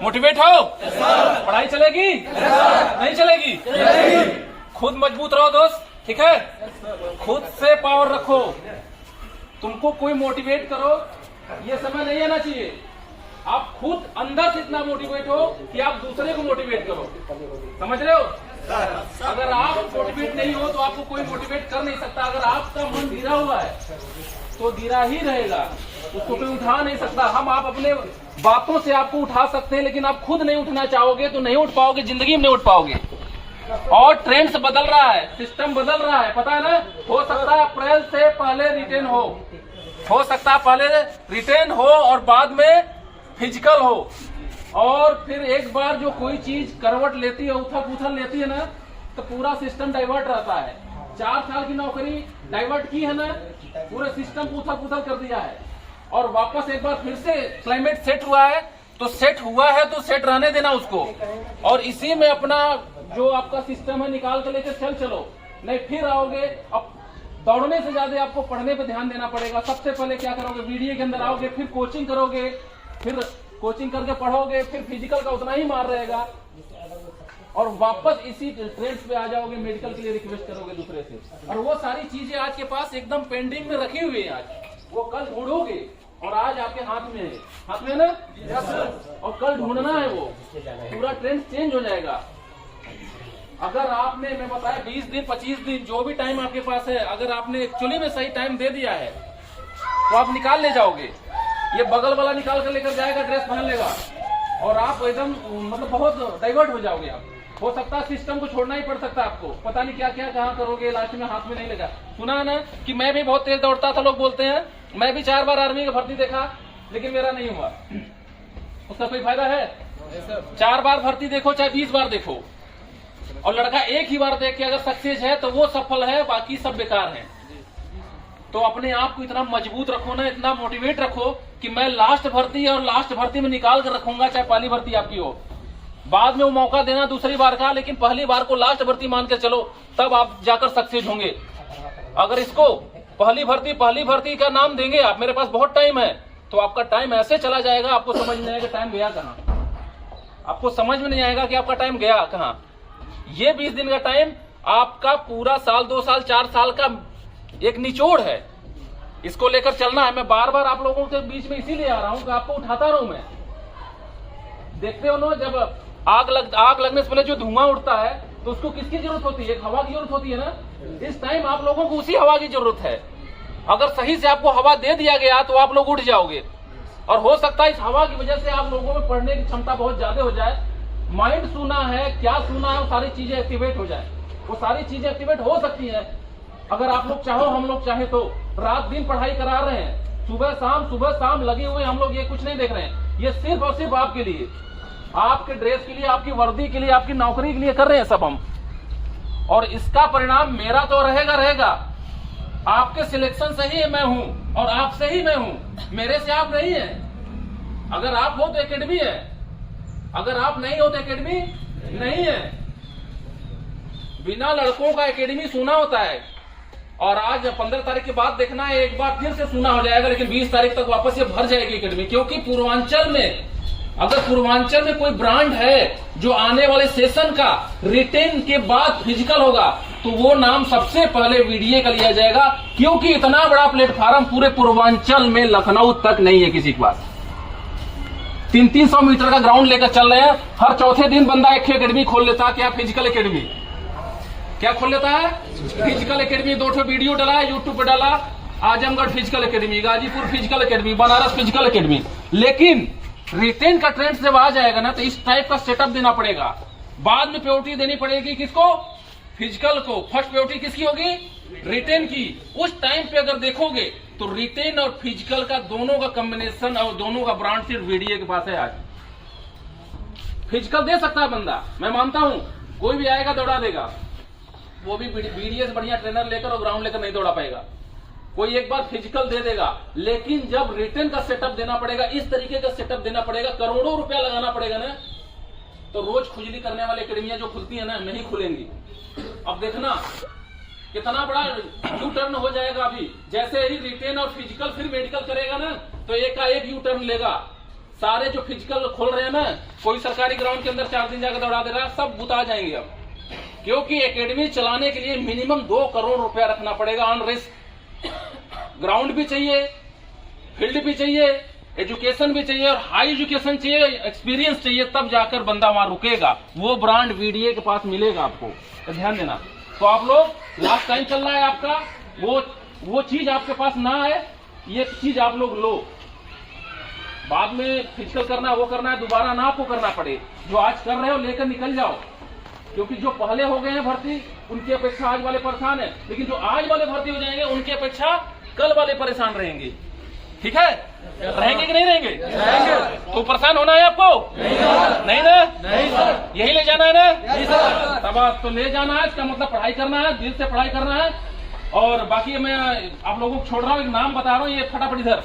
Motivate हो? पढ़ाई चलेगी? नहीं चलेगी? खुद मजबूत रहो दोस्त, ठीक है? खुद से पावर रखो। तुमको कोई मोटिवेट करो, ये समय नहीं आना चाहिए। आप खुद अंदर से इतना मोटिवेट हो कि आप दूसरे को मोटिवेट करो। समझ रहे हो? अगर आप मोटिवेट नहीं हो तो आपको कोई मोटिवेट कर नहीं सकता। अगर आपका मन गिरा हुआ है तो गिरा ही रहेगा, उसको कोई उठा नहीं सकता। आप अपने बातों से आपको उठा सकते हैं, लेकिन आप खुद नहीं उठना चाहोगे तो नहीं उठ पाओगे, जिंदगी में नहीं उठ पाओगे। और ट्रेंड्स बदल रहा है, सिस्टम बदल रहा है, पता है ना? हो सकता है अप्रैल से पहले रिटर्न हो सकता है पहले रिटर्न हो और बाद में फिजिकल हो। और फिर एक बार जो कोई चीज करवट लेती है, उथल पुथल लेती है ना, तो पूरा सिस्टम डाइवर्ट रहता है। 4 साल की नौकरी डाइवर्ट की है ना, पूरे सिस्टम उथल पुथल कर दिया है। और वापस एक बार फिर से क्लाइमेट सेट हुआ है, तो सेट हुआ है तो सेट रहने देना उसको, और इसी में अपना जो आपका सिस्टम है निकाल के लेकर चलो। नहीं फिर आओगे, अब दौड़ने से ज्यादा आपको पढ़ने पे ध्यान देना पड़ेगा। सबसे पहले क्या करोगे? वीडियो के अंदर आओगे, फिर कोचिंग करोगे, फिर कोचिंग करके पढ़ोगे, फिर फिजिकल का उतना ही मार रहेगा, और वापस इसी ट्रेंड्स पे आ जाओगे, मेडिकल के लिए रिक्वेस्ट करोगे दूसरे से। और वो सारी चीजें आज के पास एकदम पेंडिंग में रखी हुई है, आज वो कल ढूंढोगे, और आज आपके हाथ में है। हाथ में ना? और कल ढूंढना है, वो पूरा ट्रेंड चेंज हो जाएगा। अगर आपने, मैं बताया 20 दिन 25 दिन जो भी टाइम आपके पास है, अगर आपने एक्चुअली में सही टाइम दे दिया है तो आप निकाल ले जाओगे। ये बगल वाला निकाल कर लेकर जाएगा, ड्रेस पहन लेगा, और आप एकदम मतलब बहुत डाइवर्ट हो जाओगे। आप हो सकता है सिस्टम को छोड़ना ही पड़ सकता है आपको, पता नहीं क्या क्या कहाँ करोगे, लास्ट में हाथ में नहीं लगा। सुना ना कि मैं भी बहुत तेज दौड़ता था, लोग बोलते हैं। मैं भी 4 बार आर्मी का भर्ती देखा, लेकिन मेरा नहीं हुआ। उसका कोई फायदा है? 4 बार भर्ती देखो चाहे 20 बार देखो, और लड़का एक ही बार देख के अगर सक्सेस है तो वो सफल है, बाकी सब बेकार है। तो अपने आप को इतना मजबूत रखो ना, इतना मोटिवेट रखो कि मैं लास्ट भर्ती और लास्ट भर्ती में निकाल कर रखूंगा, चाहे पहली भर्ती आपकी हो। बाद में वो मौका देना दूसरी बार का, लेकिन पहली बार को लास्ट भर्ती मान के चलो, तब आप जाकर सक्सेस होंगे। अगर इसको पहली भर्ती का नाम देंगे आप, मेरे पास बहुत टाइम है, तो आपका टाइम ऐसे चला जाएगा, आपको समझ नहीं आएगा टाइम गया कहाँ। आपको समझ में नहीं आएगा कि आपका टाइम गया कहाँ। ये 20 दिन का टाइम आपका पूरा साल, 2 साल, 4 साल का एक निचोड़ है। इसको लेकर चलना है। मैं बार बार आप लोगों के बीच में इसीलिए आ रहा हूं कि आपको उठाता रहूं मैं। देखते हो ना, जब आग लगने से पहले जो धुआं उठता है तो उसको किसकी जरूरत होती है? एक हवा की जरूरत होती है ना। इस टाइम आप लोगों को उसी हवा की जरूरत है। अगर सही से आपको हवा दे दिया गया तो आप लोग उठ जाओगे, और हो सकता है इस हवा की वजह से आप लोगों में पढ़ने की क्षमता बहुत ज्यादा हो जाए। माइंड सुना है, क्या सुना है, वो सारी चीजें एक्टिवेट हो जाए। वो सारी चीजें एक्टिवेट हो सकती है अगर आप लोग चाहो, हम लोग चाहे तो। रात दिन पढ़ाई करा रहे हैं, सुबह शाम लगे हुए हम लोग, ये कुछ नहीं देख रहे हैं। ये सिर्फ और सिर्फ आपके लिए, आपके ड्रेस के लिए, आपकी वर्दी के लिए, आपकी नौकरी के लिए कर रहे हैं सब हम। और इसका परिणाम मेरा तो रहेगा। आपके सिलेक्शन से ही मैं हूं, और आपसे ही मैं हूं, मेरे से आप नहीं है। अगर आप हो तो एकेडमी है, अगर आप नहीं हो तो एकेडमी नहीं है। बिना लड़कों का एकेडमी सुना होता है, और आज 15 तारीख के बाद देखना है, एक बार फिर से सुना हो जाएगा, लेकिन 20 तारीख तक वापस ये भर जाएगी एकेडमी। क्योंकि पूर्वांचल में, अगर पूर्वांचल में कोई ब्रांड है जो आने वाले सेशन का रिटेन के बाद फिजिकल होगा, तो वो नाम सबसे पहले वीडियो का लिया जाएगा। क्योंकि इतना बड़ा प्लेटफॉर्म पूरे पूर्वांचल में, लखनऊ तक नहीं है किसी के पास। 300 मीटर का ग्राउंड लेकर चल रहे हैं। हर चौथे दिन बंदा एक एकेडमी खोल लेता है। क्या? Physical academy. क्या खोल लेता है? Physical academy. 2 वीडियो डाला है यूट्यूब पे, डाला Azamgarh physical academy, Ghazipur physical academy, Banaras physical academy. लेकिन रिटेन का ट्रेंड जब आ जाएगा ना, तो इस टाइप का सेटअप देना पड़ेगा। बाद में प्रायोरिटी देनी पड़ेगी किसको? फिजिकल को। फर्स्ट प्रायोरिटी किसकी होगी? रिटेन की। उस टाइम पे अगर देखोगे तो रिटेन और फिजिकल का दोनों का कॉम्बिनेशन और दोनों का ब्रांड सिर्फ वीडियो के पास है। आज फिजिकल दे सकता है बंदा, मैं मानता हूं, कोई भी आएगा दौड़ा देगा। वो भी बीडीएस बढ़िया ट्रेनर लेकर और ग्राउंड लेकर नहीं दौड़ा पाएगा। कोई एक बार फिजिकल दे देगा, लेकिन जब रिटर्न का सेटअप देना पड़ेगा, इस तरीके का सेटअप देना पड़ेगा, करोड़ों रुपया लगाना पड़ेगा ना, तो रोज खुजली करने वाले एकेडमियां जो खुलती है ना, नहीं खुलेंगी। अब देखना कितना बड़ा यू टर्न हो जाएगा। अभी जैसे ही रिटेन और फिजिकल फिर मेडिकल करेगा ना, तो एक का एक यू टर्न लेगा। सारे जो फिजिकल खोल रहे हैं ना, कोई सरकारी ग्राउंड के अंदर 4 दिन जाकर दौड़ा दे रहा है, सब बुता जाएंगे अब। क्योंकि एकेडमी चलाने के लिए मिनिमम 2 करोड़ रुपया रखना पड़ेगा ऑन रिस्क। ग्राउंड भी चाहिए, फील्ड भी चाहिए, एजुकेशन भी चाहिए और हाई एजुकेशन चाहिए, एक्सपीरियंस चाहिए, तब जाकर बंदा वहां रुकेगा। वो ब्रांड वीडीए के पास मिलेगा आपको, तो ध्यान देना। तो आप लोग लास्ट टाइम चल रहा है आपका, वो चीज आपके पास ना आए, ये चीज आप लोग लो। बाद में फिजिकल करना, वो करना है, दोबारा ना आपको करना पड़े। जो आज कर रहे हो लेकर निकल जाओ, क्योंकि जो पहले हो गए हैं भर्ती, उनकी अपेक्षा आज वाले परेशान है, लेकिन जो आज वाले भर्ती हो जाएंगे उनकी अपेक्षा कल वाले परेशान रहेंगे। ठीक है, रहेंगे कि नहीं रहेंगे? तो परेशान होना है आपको? नहीं ना? नहीं सर। यही ले जाना है ना? नहीं सर। तब तो ले जाना है, इसका मतलब पढ़ाई करना है, दिल से पढ़ाई करना है। और बाकी मैं आप लोगों को छोड़ रहा हूँ, एक नाम बता रहा हूँ, ये फटाफट इधर